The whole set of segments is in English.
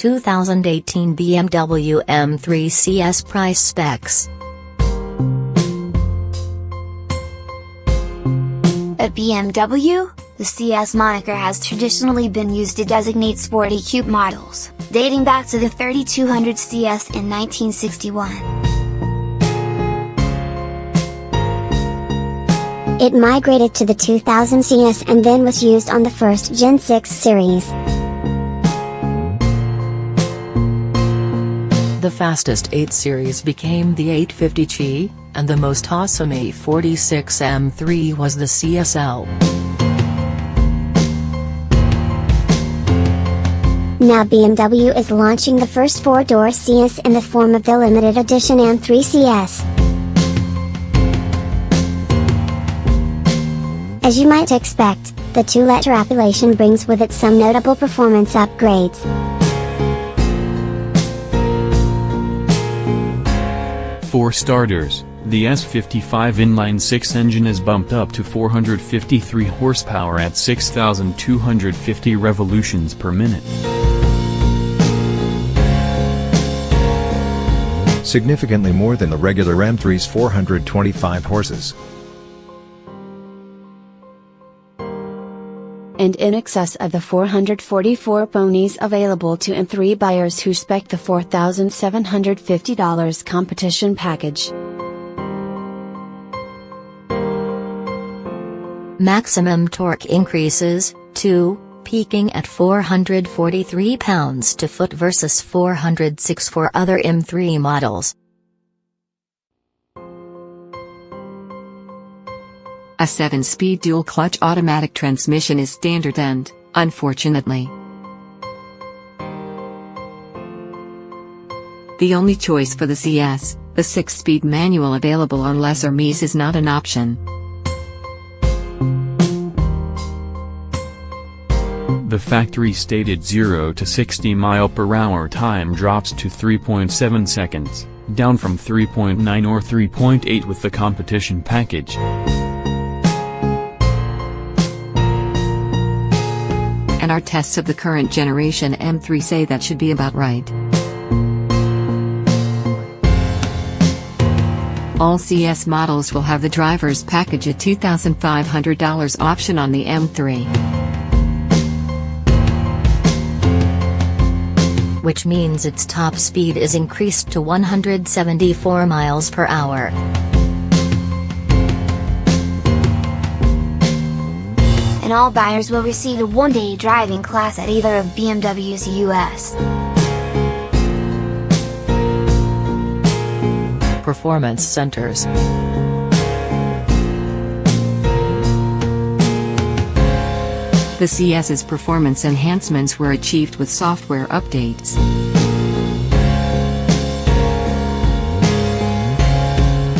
2018 BMW M3 CS price specs. At BMW, the CS moniker has traditionally been used to designate sporty coupe models, dating back to the 3200 CS in 1961. It migrated to the 2000 CS and then was used on the first Gen 6 series. The fastest 8 series became the 850G, and the most awesome 846 M3 was the CSL. Now BMW is launching the first 4-door CS in the form of the limited edition M3 CS. As you might expect, the 2-letter appellation brings with it some notable performance upgrades. For starters, the S55 inline-6 engine is bumped up to 453 horsepower at 6,250 revolutions per minute. Significantly more than the regular M3's 425 horses. And in excess of the 444 ponies available to M3 buyers who spec the $4,750 competition package. Maximum torque increases, too, peaking at 443 pounds-to-foot versus 406 for other M3 models. A 7-speed dual-clutch automatic transmission is standard and, unfortunately, the only choice for the CS. The 6-speed manual available on lesser Mies is not an option. The factory-stated 0 to 60 mph time drops to 3.7 seconds, down from 3.9 or 3.8 with the competition package. And our tests of the current generation M3 say that should be about right. All CS models will have the driver's package, a $2,500 option on the M3. Which means its top speed is increased to 174 miles per hour. And all buyers will receive a 1-day driving class at either of BMW's US Performance centers. The CS's performance enhancements were achieved with software updates.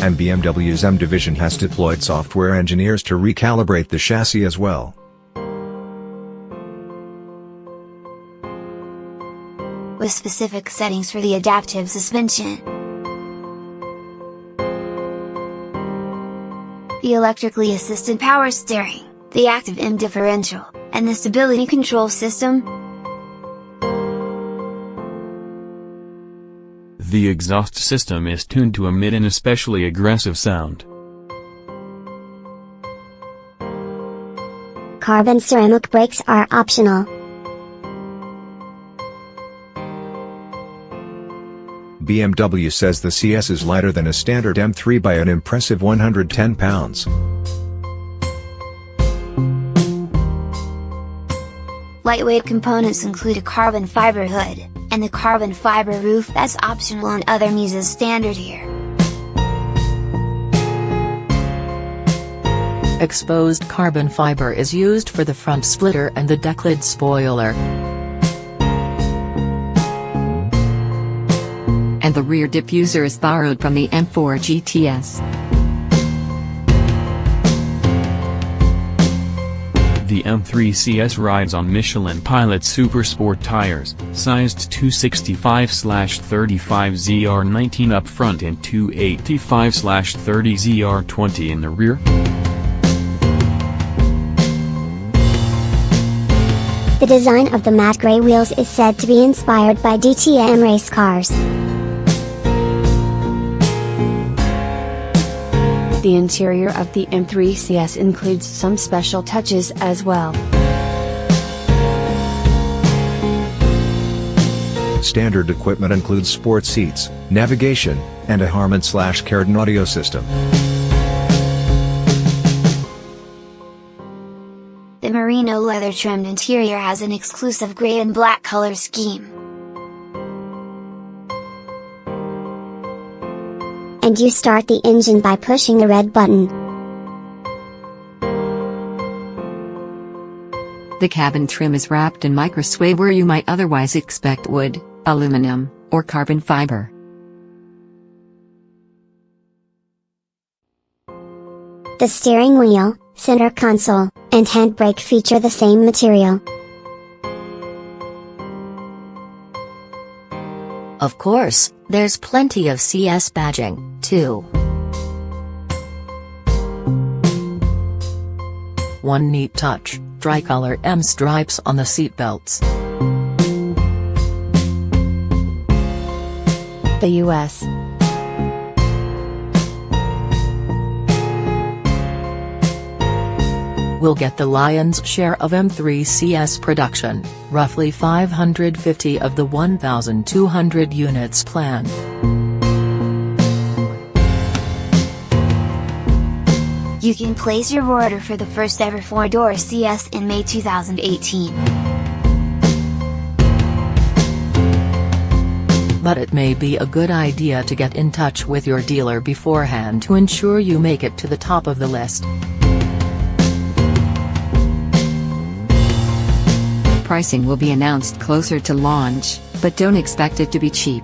And BMW's M division has deployed software engineers to recalibrate the chassis as well. with specific settings for the adaptive suspension. The electrically assisted power steering, the active M differential, and the stability control system. The exhaust system is tuned to emit an especially aggressive sound. Carbon ceramic brakes are optional. BMW says the CS is lighter than a standard M3 by an impressive 110 pounds. Lightweight components include a carbon fiber hood, and the carbon fiber roof that's optional on other Mies is standard here. Exposed carbon fiber is used for the front splitter and the deck lid spoiler. And the rear diffuser is borrowed from the M4 GTS. The M3 CS rides on Michelin Pilot Supersport tires, sized 265/35 up front and 285/30 in the rear. The design of the matte gray wheels is said to be inspired by DTM race cars. The interior of the M3 CS includes some special touches as well. Standard equipment includes sport seats, navigation, and a Harman/Kardon audio system. The merino leather-trimmed interior has an exclusive gray and black color scheme. And you start the engine by pushing the red button. The cabin trim is wrapped in microswave where you might otherwise expect wood, aluminum, or carbon fiber. The steering wheel, center console, and handbrake feature the same material. Of course, there's plenty of CS badging, too. One neat touch, tricolor M stripes on the seatbelts. The US will get the lion's share of M3 CS production, roughly 550 of the 1,200 units planned. You can place your order for the first ever 4-door CS in May 2018. But it may be a good idea to get in touch with your dealer beforehand to ensure you make it to the top of the list. Pricing will be announced closer to launch, but don't expect it to be cheap.